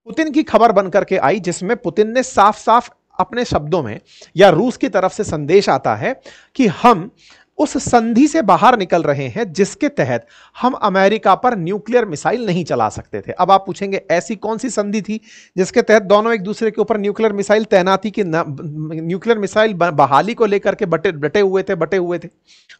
Putin की खबर बनकर के आई, जिसमें पुतिन ने साफ साफ अपने शब्दों में या रूस की तरफ से संदेश आता है कि हम उस संधि से बाहर निकल रहे हैं जिसके तहत हम अमेरिका पर न्यूक्लियर मिसाइल नहीं चला सकते थे। अब आप पूछेंगे ऐसी कौन सी संधि थी जिसके तहत दोनों एक दूसरे के ऊपर न्यूक्लियर मिसाइल तैनाती की न्यूक्लियर मिसाइल बहाली को लेकर के बटे हुए थे।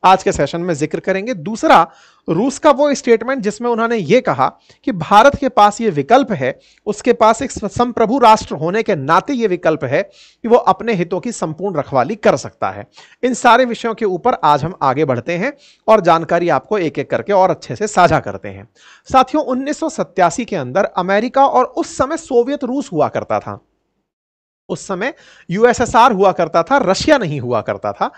आज के सेशन में जिक्र करेंगे। दूसरा, रूस का वो स्टेटमेंट जिसमें उन्होंने ये कहा कि भारत के पास ये विकल्प है, उसके पास एक संप्रभु राष्ट्र होने के नाते ये विकल्प है कि वो अपने हितों की संपूर्ण रखवाली कर सकता है। इन सारे विषयों के ऊपर आज हम आगे बढ़ते हैं और जानकारी आपको एक एक करके और अच्छे से साझा करते हैं। साथियों, 1987 के अंदर अमेरिका और उस समय सोवियत रूस हुआ करता था। उस समय यूएसएसआर हुआ करता था, रशिया नहीं हुआ करता था।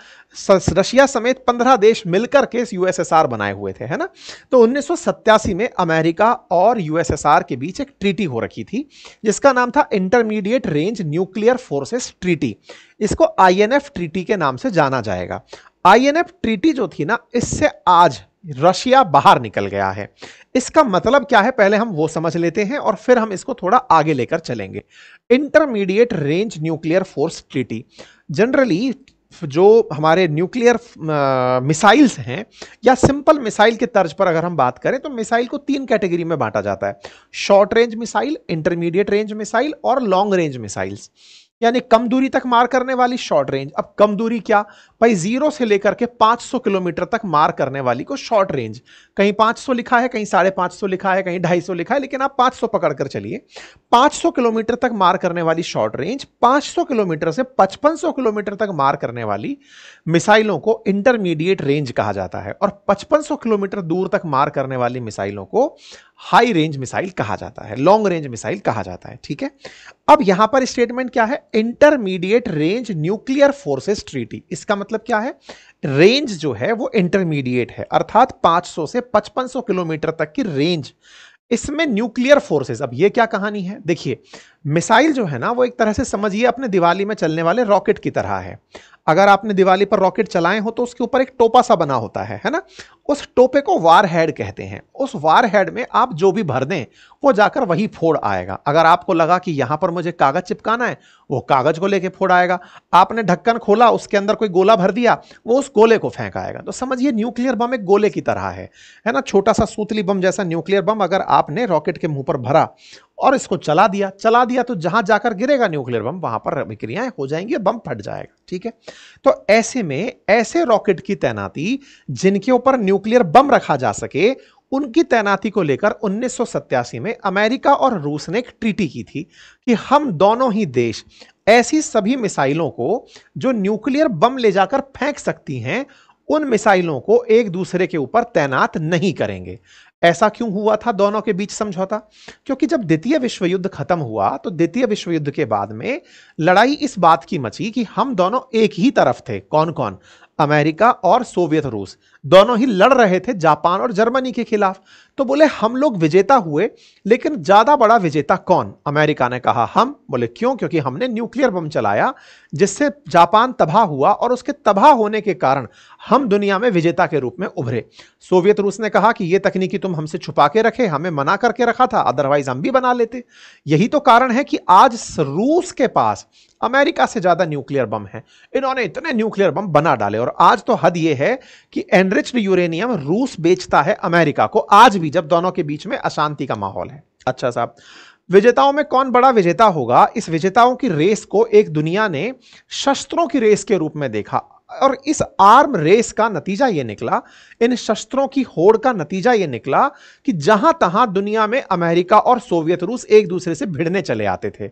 रशिया समेत 15 देश मिलकर के यूएसएसआर बनाए हुए थे, है ना। तो 1987 में अमेरिका और यूएसएसआर के बीच एक ट्रीटी हो रखी थी जिसका नाम था intermediate range nuclear forces treaty. इसको आईएनएफ ट्रीटी के नाम से जाना जाएगा। आईएनएफ ट्रीटी जो थी ना, इससे आज रशिया बाहर निकल गया है। इसका मतलब क्या है पहले हम वो समझ लेते हैं और फिर हम इसको थोड़ा आगे लेकर चलेंगे। Intermediate range nuclear force treaty, generally जो हमारे न्यूक्लियर मिसाइल्स हैं या सिंपल मिसाइल के तर्ज पर अगर हम बात करें तो मिसाइल को 3 कैटेगरी में बांटा जाता है: short range missile, intermediate range missile और लॉन्ग रेंज मिसाइल्स। यानी कम दूरी तक मार करने वाली शॉर्ट रेंज। अब कम दूरी क्या भाई, 0 से लेकर के 500 किलोमीटर तक मार करने वाली को शॉर्ट रेंज। कहीं 500 लिखा है, कहीं 550 लिखा है, कहीं 250 लिखा है, लेकिन आप 500 पकड़ कर चलिए। 500 किलोमीटर तक मार करने वाली शॉर्ट रेंज, 500 किलोमीटर से 5500 किलोमीटर तक मार करने वाली मिसाइलों को इंटरमीडिएट रेंज कहा जाता है और 5500 किलोमीटर दूर तक मार करने वाली मिसाइलों को हाई रेंज मिसाइल कहा जाता है, लॉन्ग रेंज मिसाइल कहा जाता है। ठीक है, अब यहां पर स्टेटमेंट क्या है? Intermediate range nuclear forces treaty. इसका मतलब क्या है? रेंज जो है वो इंटरमीडिएट है, अर्थात 500 से 5500 किलोमीटर तक की रेंज। इसमें न्यूक्लियर फोर्सेस, अब ये क्या कहानी है? देखिए, मिसाइल जो है ना वो एक तरह से समझिए अपने दिवाली में चलने वाले रॉकेट की तरह है। अगर आपने दिवाली पर रॉकेट चलाए हो तो उसके ऊपर एक टोपा सा बना होता है ना। उस टोपे को वार हेड कहते हैं। उस वार हेड में आप जो भी भर दें वो जाकर वही फोड़ आएगा। अगर आपको लगा कि यहां पर मुझे कागज चिपकाना है, वो कागज को लेके फोड़ आएगा। आपने ढक्कन खोला, उसके अंदर कोई गोला भर दिया, वो उस गोले को फेंक आएगा। तो समझिए न्यूक्लियर बम एक गोले की तरह है ना। छोटा सा सूतली बम जैसा न्यूक्लियर बम अगर आपने रॉकेट के मुंह पर भरा और इसको चला दिया तो जहां जाकर गिरेगा न्यूक्लियर बम वहां पर अभिक्रियाएं हो जाएंगी और बम फट जाएगा। ठीक है, तो ऐसे में ऐसे रॉकेट की तैनाती जिनके ऊपर न्यूक्लियर बम रखा जा सके, उनकी तैनाती को लेकर 1987 में अमेरिका और रूस ने एक ट्रीटी की थी कि हम दोनों ही देश ऐसी सभी मिसाइलों को जो न्यूक्लियर बम ले जाकर फेंक सकती हैं, उन मिसाइलों को एक दूसरे के ऊपर तैनात नहीं करेंगे। ऐसा क्यों हुआ था दोनों के बीच समझौता? क्योंकि जब द्वितीय विश्व युद्ध खत्म हुआ तो द्वितीय विश्व युद्ध के बाद में लड़ाई इस बात की मची कि हम दोनों एक ही तरफ थे। कौन कौन? अमेरिका और सोवियत रूस दोनों ही लड़ रहे थे जापान और जर्मनी के खिलाफ। तो बोले हम लोग विजेता हुए, लेकिन ज्यादा बड़ा विजेता कौन? अमेरिका ने कहा हम। बोले क्यों? क्योंकि हमने न्यूक्लियर बम चलाया जिससे जापान तबाह हुआ और उसके तबाह होने के कारण हम दुनिया में विजेता के रूप में उभरे। सोवियत रूस ने कहा कि यह तकनीकी तुम हमसे छुपा के रखे, हमें मना करके रखा था, अदरवाइज हम भी बना लेते। यही तो कारण है कि आज रूस के पास अमेरिका से ज्यादा न्यूक्लियर बम है। इन्होंने इतने न्यूक्लियर बम बना डाले और आज तो हद यह है कि एनरिच्ड यूरेनियम रूस बेचता है अमेरिका को, आज भी जब दोनों के बीच में अशांति का माहौल है। अच्छा साहब, विजेताओं में कौन बड़ा विजेता होगा? इस विजेताओं की रेस को एक दुनिया ने शस्त्रों की रेस के रूप में देखा और इस आर्म रेस का नतीजा यह निकला, इन शस्त्रों की होड़ का नतीजा यह निकला कि जहां तहां दुनिया में अमेरिका और सोवियत रूस एक दूसरे से भिड़ने चले आते थे।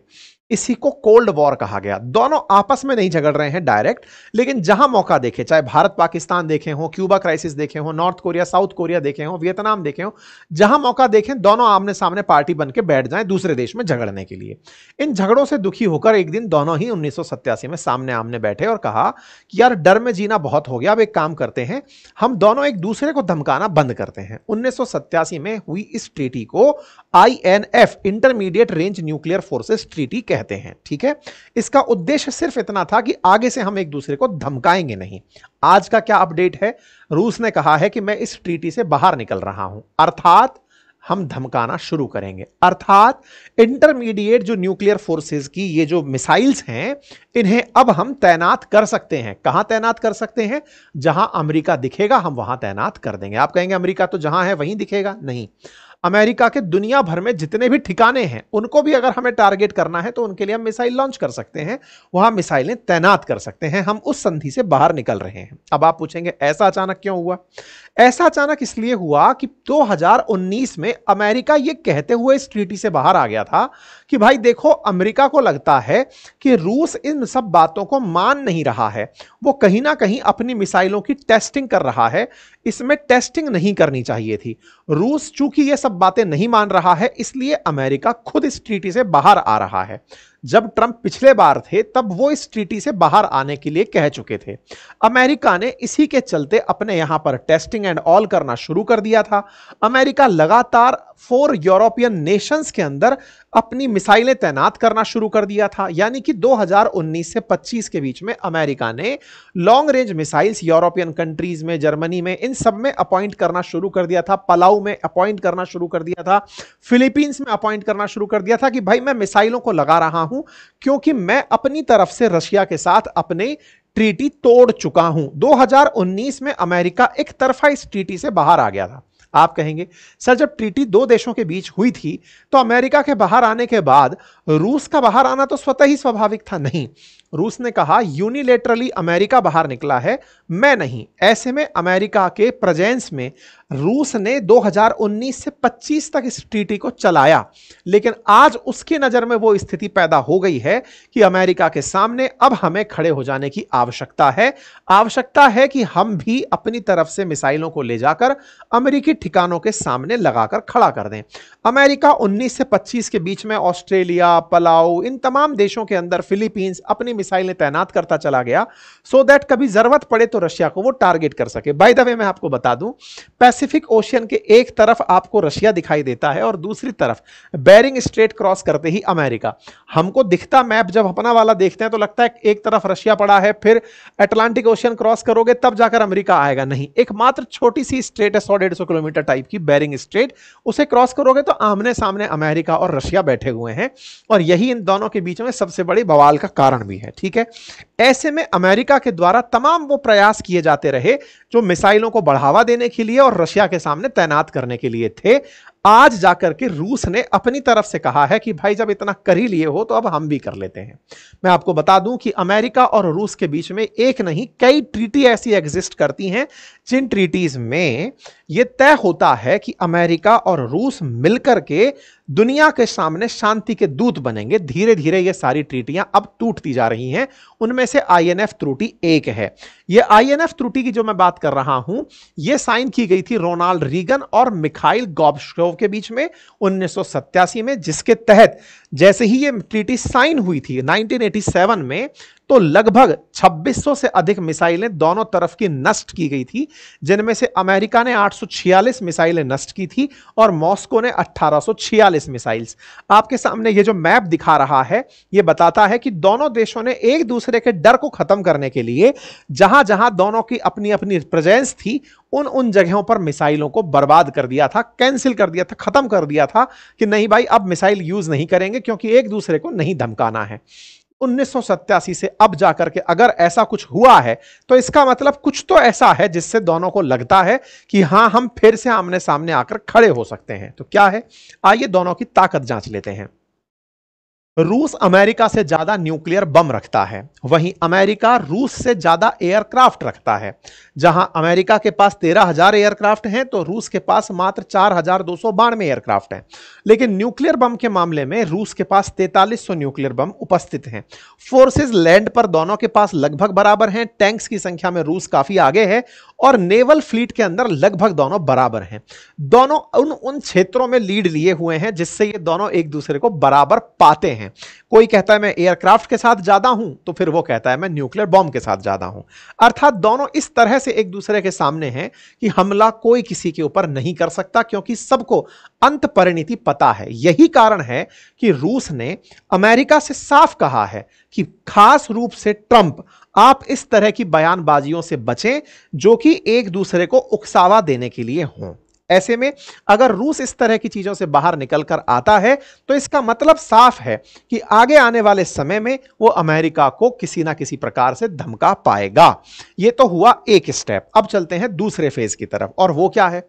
इसी को कोल्ड वॉर कहा गया। दोनों आपस में नहीं झगड़ रहे हैं डायरेक्ट, लेकिन जहां मौका देखे, चाहे भारत पाकिस्तान देखे हो, क्यूबा क्राइसिस देखे हो, नॉर्थ कोरिया साउथ कोरिया देखे हो, वियतनाम देखे हो, जहां मौका देखें दोनों आमने सामने पार्टी बन के बैठ जाएं दूसरे देश में झगड़ने के लिए। इन झगड़ों से दुखी होकर एक दिन दोनों ही 1987 में सामने आमने बैठे और कहा कि यार डर में जीना बहुत हो गया, अब एक काम करते हैं, हम दोनों एक दूसरे को धमकाना बंद करते हैं। 1987 में हुई इस ट्रीटी को INF intermediate range nuclear forces treaty कहते हैं। ठीक है, इसका उद्देश्य सिर्फ इतना था कि आगे से हम एक दूसरे को धमकाएंगे नहीं। आज का क्या अपडेट है? रूस ने कहा है कि मैं इस ट्रीटी से बाहर निकल रहा हूं, अर्थात हम धमकाना शुरू करेंगे। अर्थात इंटरमीडिएट जो न्यूक्लियर फोर्सेस की ये जो मिसाइल्स हैं, इन्हें अब हम तैनात कर सकते हैं। कहां तैनात कर सकते हैं? जहां अमेरिका दिखेगा हम वहां तैनात कर देंगे। आप कहेंगे अमेरिका तो जहां है वहीं दिखेगा, नहीं। अमेरिका के दुनिया भर में जितने भी ठिकाने हैं उनको भी अगर हमें टारगेट करना है तो उनके लिए हम मिसाइल लॉन्च कर सकते हैं, वहां मिसाइलें तैनात कर सकते हैं। हम उस संधि से बाहर निकल रहे हैं। अब आप पूछेंगे ऐसा अचानक क्यों हुआ? ऐसा अचानक इसलिए हुआ कि 2019 में अमेरिका यह कहते हुए इस ट्रीटी से बाहर आ गया था कि भाई देखो, अमेरिका को लगता है कि रूस इन सब बातों को मान नहीं रहा है, वो कहीं ना कहीं अपनी मिसाइलों की टेस्टिंग कर रहा है, इसमें टेस्टिंग नहीं करनी चाहिए थी। रूस चूंकि ये सब बातें नहीं मान रहा है, इसलिए अमेरिका खुद इस ट्रीटी से बाहर आ रहा है। जब ट्रंप पिछले बार थे तब वो इस ट्रीटी से बाहर आने के लिए कह चुके थे। अमेरिका ने इसी के चलते अपने यहां पर टेस्टिंग एंड ऑल करना शुरू कर दिया था। अमेरिका लगातार 4 यूरोपियन नेशंस के अंदर अपनी मिसाइलें तैनात करना शुरू कर दिया था। यानी कि 2019 से 25 के बीच में अमेरिका ने long range missiles European countries में, जर्मनी में, इन सब में अपॉइंट करना शुरू कर दिया था। पलाऊ में अपॉइंट करना शुरू कर दिया था, फिलीपींस में अपॉइंट करना शुरू कर दिया था कि भाई मैं मिसाइलों को लगा रहा हूं क्योंकि मैं अपनी तरफ से रशिया के साथ अपने ट्रीटी तोड़ चुका हूं। 2019 में अमेरिका एक तरफा इस ट्रीटी से बाहर आ गया था। आप कहेंगे सर, जब ट्रीटी दो देशों के बीच हुई थी तो अमेरिका के बाहर आने के बाद रूस का बाहर आना तो स्वतः ही स्वाभाविक था। नहीं, रूस ने कहा यूनिलेटरली अमेरिका बाहर निकला है, मैं नहीं। ऐसे में अमेरिका के प्रेजेंस में रूस ने 2019 से 25 तक इस ट्रीटी को चलाया। लेकिन आज उसकी नजर में वो स्थिति पैदा हो गई है कि अमेरिका के सामने अब हमें खड़े हो जाने की आवश्यकता है। आवश्यकता है कि हम भी अपनी तरफ से मिसाइलों को ले जाकर अमेरिकी ठिकानों के सामने लगाकर खड़ा कर दें। अमेरिका 19 से 25 के बीच में ऑस्ट्रेलिया, पलाऊ, इन तमाम देशों के अंदर, फिलीपींस, अपनी मिसाइलें तैनात करता चला गया सो दैट कभी जरूरत पड़े तो रशिया को वो टारगेट कर सके। बाय द वे मैं आपको बता दूं, पैसिफिक ओशियन के एक तरफ आपको रशिया दिखाई देता है और दूसरी तरफ बेरिंग स्ट्रेट क्रॉस करते ही अमेरिका। हमको दिखता मैप जब अपना वाला देखते हैं तो लगता है एक तरफ रशिया पड़ा है, फिर अटलांटिक ओशियन क्रॉस करोगे तब जाकर अमेरिका आएगा। नहीं, एक मात्र छोटी सी स्ट्रेट है 100-150 किलोमीटर टाइप की, बेरिंग स्ट्रेट, उसे क्रॉस करोगे तो आमने सामने अमेरिका और रशिया बैठे हुए हैं और यही इन दोनों के बीच में सबसे बड़ी बवाल का कारण भी है। ठीक है, ऐसे में अमेरिका के द्वारा तमाम वो प्रयास किए जाते रहे जो मिसाइलों को बढ़ावा देने के लिए और रशिया के सामने तैनात करने के लिए थे। आज जाकर के रूस ने अपनी तरफ से कहा है कि भाई जब इतना कर ही लिए हो तो अब हम भी कर लेते हैं। मैं आपको बता दूं कि अमेरिका और रूस के बीच में एक नहीं कई ट्रीटी ऐसी एग्जिस्ट करती हैं जिन ट्रीटीज में यह तय होता है कि अमेरिका और रूस मिलकर के दुनिया के सामने शांति के दूत बनेंगे। धीरे धीरे ये सारी ट्रीटियां अब टूटती जा रही हैं। उनमें से आईएनएफ त्रुटि एक है। ये आईएनएफ त्रुटि की जो मैं बात कर रहा हूं, यह साइन की गई थी रोनाल्ड रीगन और मिखाइल गोर्बाचोव के बीच में 1987 में, जिसके तहत जैसे ही यह ट्रीटी साइन हुई थी 1987 में, तो लगभग 2600 से अधिक मिसाइलें दोनों तरफ की नष्ट की गई थी, जिनमें से अमेरिका ने 846 मिसाइलें नष्ट की थी और मॉस्को ने 1846 मिसाइल्स। आपके सामने ये जो मैप दिखा रहा है, ये बताता है कि दोनों देशों ने एक दूसरे के डर को खत्म करने के लिए जहां जहां दोनों की अपनी अपनी प्रेजेंस थी, उन उन जगहों पर मिसाइलों को बर्बाद कर दिया था, कैंसिल कर दिया था, खत्म कर दिया था कि नहीं भाई अब मिसाइल यूज नहीं करेंगे क्योंकि एक दूसरे को नहीं धमकाना है। 1987 से अब जाकर के अगर ऐसा कुछ हुआ है तो इसका मतलब कुछ तो ऐसा है जिससे दोनों को लगता है कि हां हम फिर से आमने सामने आकर खड़े हो सकते हैं। तो क्या है, आइए दोनों की ताकत जांच लेते हैं। रूस अमेरिका से ज्यादा न्यूक्लियर बम रखता है, वहीं अमेरिका रूस से ज्यादा एयरक्राफ्ट रखता है। जहां अमेरिका के पास 13,000 एयरक्राफ्ट हैं तो रूस के पास मात्र 4,292 एयरक्राफ्ट हैं। लेकिन न्यूक्लियर बम के मामले में रूस के पास 4300 न्यूक्लियर बम उपस्थित हैं। फोर्सेस लैंड पर दोनों के पास लगभग बराबर हैं। टैंक्स की संख्या में रूस काफी आगे है और नेवल फ्लीट के अंदर लगभग दोनों बराबर हैं। दोनों उन क्षेत्रों में लीड लिए हुए हैं जिससे ये दोनों एक दूसरे को बराबर पाते हैं। कोई कहता है मैं एयरक्राफ्ट के साथ ज्यादा हूं तो फिर वो कहता है मैं न्यूक्लियर बॉम्ब के साथ ज्यादा हूं। अर्थात दोनों इस तरह से एक दूसरे के सामने हैं कि हमला कोई किसी के ऊपर नहीं कर सकता क्योंकि सबको अंत परिणति पता है। यही कारण है कि रूस ने अमेरिका से साफ कहा है कि खास रूप से ट्रंप, आप इस तरह की बयानबाजियों से बचें जो कि एक दूसरे को उकसावा देने के लिए हों। ऐसे में अगर रूस इस तरह की चीजों से बाहर निकल कर आता है तो इसका मतलब साफ है कि आगे आने वाले समय में वो अमेरिका को किसी ना किसी प्रकार से धमका पाएगा। ये तो हुआ एक स्टेप। अब चलते हैं दूसरे फेज की तरफ, और वो क्या है?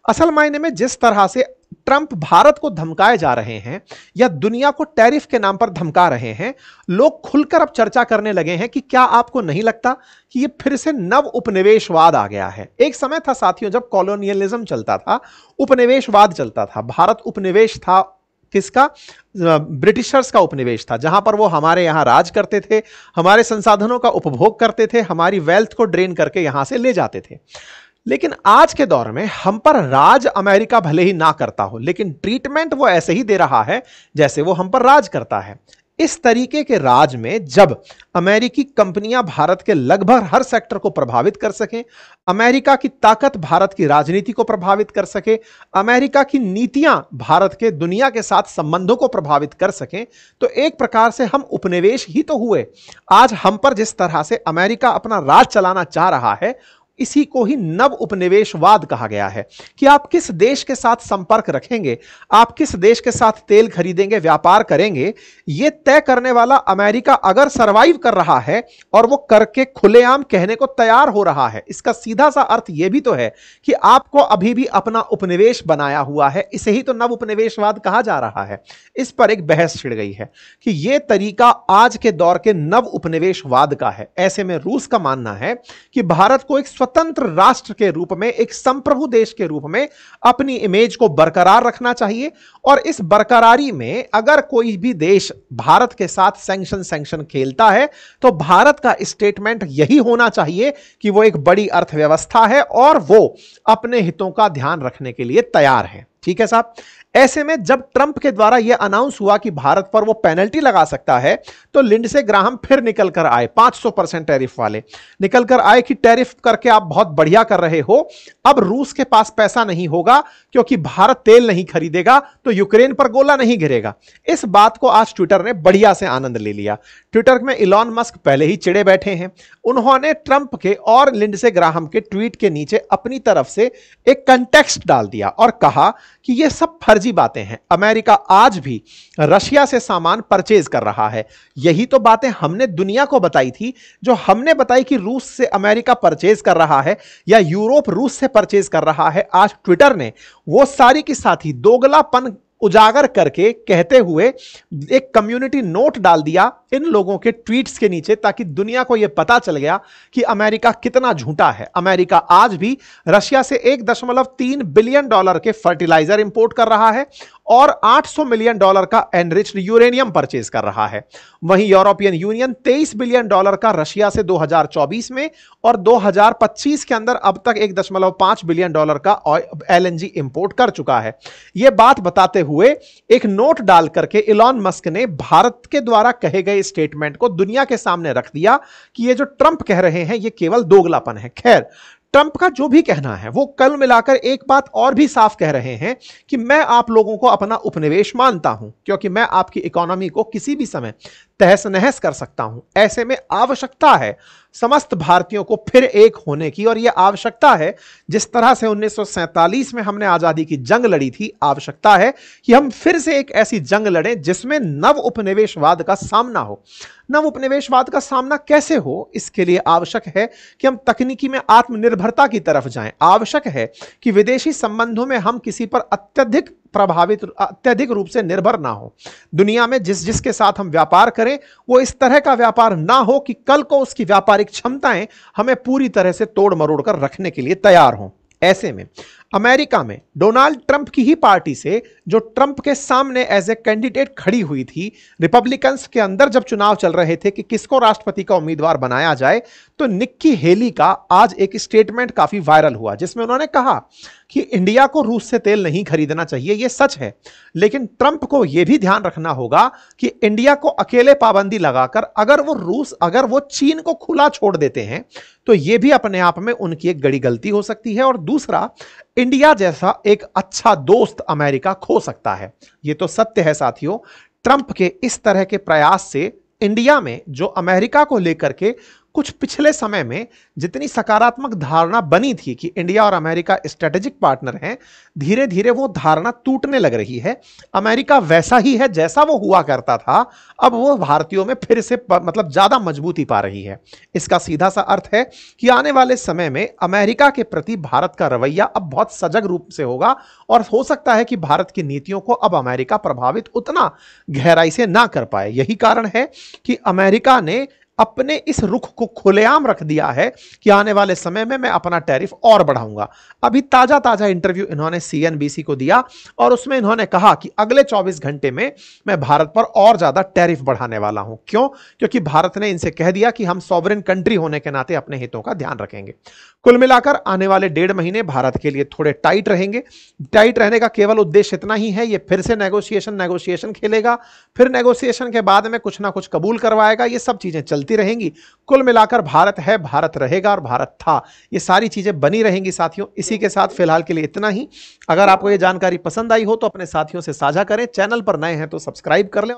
असल मायने में जिस तरह से ट्रंप भारत को धमकाए जा रहे हैं या दुनिया को टैरिफ के नाम पर धमका रहे हैं, लोग खुलकर अब चर्चा करने लगे हैं कि क्या आपको नहीं लगता कि ये फिर से नव उपनिवेशवाद आ गया है? एक समय था साथियों जब कॉलोनियलिज्म चलता था, उपनिवेशवाद चलता था। भारत उपनिवेश था किसका? ब्रिटिशर्स का उपनिवेश था, जहां पर वो हमारे यहां राज करते थे, हमारे संसाधनों का उपभोग करते थे, हमारी वेल्थ को ड्रेन करके यहां से ले जाते थे। लेकिन आज के दौर में हम पर राज अमेरिका भले ही ना करता हो, लेकिन ट्रीटमेंट वो ऐसे ही दे रहा है जैसे वो हम पर राज करता है। इस तरीके के राज में जब अमेरिकी कंपनियां भारत के लगभग हर सेक्टर को प्रभावित कर सकें, अमेरिका की ताकत भारत की राजनीति को प्रभावित कर सके, अमेरिका की नीतियां भारत के दुनिया के साथ संबंधों को प्रभावित कर सकें, तो एक प्रकार से हम उपनिवेश ही तो हुए। आज हम पर जिस तरह से अमेरिका अपना राज चलाना चाह रहा है, इसी को ही नव उपनिवेशवाद कहा गया है कि आप किस देश के साथ संपर्क रखेंगे, आप किस देश के साथ तेल खरीदेंगे, व्यापार करेंगे, यह तय करने वाला अमेरिका अगर सरवाइव कर रहा है और वो करके खुलेआम कहने को तैयार हो रहा है, इसका सीधा सा अर्थ यह भी तो है कि आपको अभी भी अपना उपनिवेश बनाया हुआ है। इसे ही तो नव उपनिवेशवाद कहा जा रहा है। इस पर एक बहस छिड़ गई है कि यह तरीका आज के दौर के नव उपनिवेशवाद का है। ऐसे में रूस का मानना है कि भारत को एक स्वतंत्र राष्ट्र के रूप में, एक संप्रभु देश के रूप में अपनी इमेज को बरकरार रखना चाहिए, और इस बरकरारी में अगर कोई भी देश भारत के साथ सैंक्शन खेलता है तो भारत का स्टेटमेंट यही होना चाहिए कि वो एक बड़ी अर्थव्यवस्था है और वो अपने हितों का ध्यान रखने के लिए तैयार है। ठीक है साहब। ऐसे में जब ट्रंप के द्वारा यह अनाउंस हुआ कि भारत पर वो पेनल्टी लगा सकता है, तो लिंडसे ग्राहम फिर निकल कर आए, 500% टैरिफ वाले निकल कर आए कि टैरिफ करके आप बहुत बढ़िया कर रहे हो, अब रूस के पास पैसा नहीं होगा क्योंकि भारत तेल नहीं खरीदेगा तो यूक्रेन पर गोला नहीं गिरेगा। इस बात को आज ट्विटर ने बढ़िया से आनंद ले लिया। ट्विटर में इलॉन मस्क पहले ही चिड़े बैठे हैं। उन्होंने ट्रंप के और लिंडसे ग्राहम के ट्वीट के नीचे अपनी तरफ से एक कंटेक्स्ट डाल दिया और कहा कि यह सब फर्जी बातें हैं, अमेरिका आज भी रशिया से सामान परचेज कर रहा है। यही तो बातें हमने दुनिया को बताई थी, जो हमने बताई कि रूस से अमेरिका परचेज कर रहा है या यूरोप रूस से परचेज कर रहा है। आज ट्विटर ने वो सारी की साथी दोगलापन उजागर करके कहते हुए एक कम्युनिटी नोट डाल दिया इन लोगों के ट्वीट्स के नीचे, ताकि दुनिया को यह पता चल गया कि अमेरिका कितना झूठा है। अमेरिका आज भी रशिया से $1.3 बिलियन के फर्टिलाइजर इंपोर्ट कर रहा है और $800 मिलियन का एनरिच्ड यूरेनियम परचेज कर रहा है। वहीं यूरोपियन यूनियन $23 बिलियन का रशिया से 2024 में और 2025 के अंदर अब तक $1.5 बिलियन का LNG इंपोर्ट कर चुका है। यह बात बताते हुए एक नोट डाल करके इलॉन मस्क ने भारत के द्वारा कहे गए स्टेटमेंट को दुनिया के सामने रख दिया कि ये जो ट्रंप कह रहे हैं ये केवल दोगलापन है। खैर, ट्रंप का जो भी कहना है वो कल मिलाकर एक बात और भी साफ कह रहे हैं कि मैं आप लोगों को अपना उपनिवेश मानता हूं, क्योंकि मैं आपकी इकोनॉमी को किसी भी समय तहस नहस कर सकता हूं। ऐसे में आवश्यकता है समस्त भारतीयों को फिर एक होने की, और यह आवश्यकता है जिस तरह से 1947 में हमने आजादी की जंग लड़ी थी, आवश्यकता है कि हम फिर से एक ऐसी जंग लड़ें जिसमें नव उपनिवेशवाद का सामना हो। नव उपनिवेशवाद का सामना कैसे हो, इसके लिए आवश्यक है कि हम तकनीकी में आत्मनिर्भरता की तरफ जाएं। आवश्यक है कि विदेशी संबंधों में हम किसी पर अत्यधिक रूप से निर्भर ना हो। दुनिया में जिसके साथ हम व्यापार करें वो इस तरह का व्यापार ना हो कि कल को उसकी व्यापारिक क्षमताएं हमें पूरी तरह से तोड़ मरोड़ कर रखने के लिए तैयार हों। ऐसे में अमेरिका में डोनाल्ड ट्रंप की ही पार्टी से, जो ट्रंप के सामने एज ए कैंडिडेट खड़ी हुई थी, रिपब्लिकन्स के अंदर जब चुनाव चल रहे थे कि किसको राष्ट्रपति का उम्मीदवार बनाया जाए, तो निक्की हेली का आज एक स्टेटमेंट काफी वायरल हुआ जिसमें उन्होंने कहा कि इंडिया को रूस से तेल नहीं खरीदना चाहिए। यह सच है, लेकिन ट्रंप को यह भी ध्यान रखना होगा कि इंडिया को अकेले पाबंदी लगाकर अगर वो चीन को खुला छोड़ देते हैं तो यह भी अपने आप में उनकी एक बड़ी गलती हो सकती है, और दूसरा, इंडिया जैसा एक अच्छा दोस्त अमेरिका खो सकता है। यह तो सत्य है साथियों। ट्रंप के इस तरह के प्रयास से इंडिया में जो अमेरिका को लेकर के कुछ पिछले समय में जितनी सकारात्मक धारणा बनी थी कि इंडिया और अमेरिका स्ट्रेटेजिक पार्टनर हैं, धीरे धीरे वो धारणा टूटने लग रही है। अमेरिका वैसा ही है जैसा वो हुआ करता था, अब वो भारतीयों में फिर से मतलब ज्यादा मजबूती पा रही है। इसका सीधा सा अर्थ है कि आने वाले समय में अमेरिका के प्रति भारत का रवैया अब बहुत सजग रूप से होगा और हो सकता है कि भारत की नीतियों को अब अमेरिका प्रभावित उतना गहराई से ना कर पाए। यही कारण है कि अमेरिका ने अपने इस रुख को खुलेआम रख दिया है कि आने वाले समय में मैं अपना टैरिफ और बढ़ाऊंगा। अभी ताजा ताजा इंटरव्यू इन्होंने सीएनबीसी को दिया और उसमें इन्होंने कहा कि अगले 24 घंटे में मैं भारत पर और ज्यादा टैरिफ बढ़ाने वाला हूं। क्यों? क्योंकि भारत ने इनसे कह दिया कि हम सॉवरेन कंट्री होने के नाते अपने हितों का ध्यान रखेंगे। कुल मिलाकर आने वाले 1.5 महीने भारत के लिए थोड़े टाइट रहेंगे। टाइट रहने का केवल उद्देश्य इतना ही है, ये फिर से नेगोशिएशन खेलेगा, फिर नेगोशिएशन के बाद में कुछ ना कुछ कबूल करवाएगा। ये सब चीजें चलती रहेंगी। कुल मिलाकर भारत है, भारत रहेगा और भारत था, ये सारी चीजें बनी रहेंगी साथियों। इसी के साथ फिलहाल के लिए इतना ही। अगर आपको ये जानकारी पसंद आई हो तो अपने साथियों से साझा करें। चैनल पर नए हैं तो सब्सक्राइब कर लें।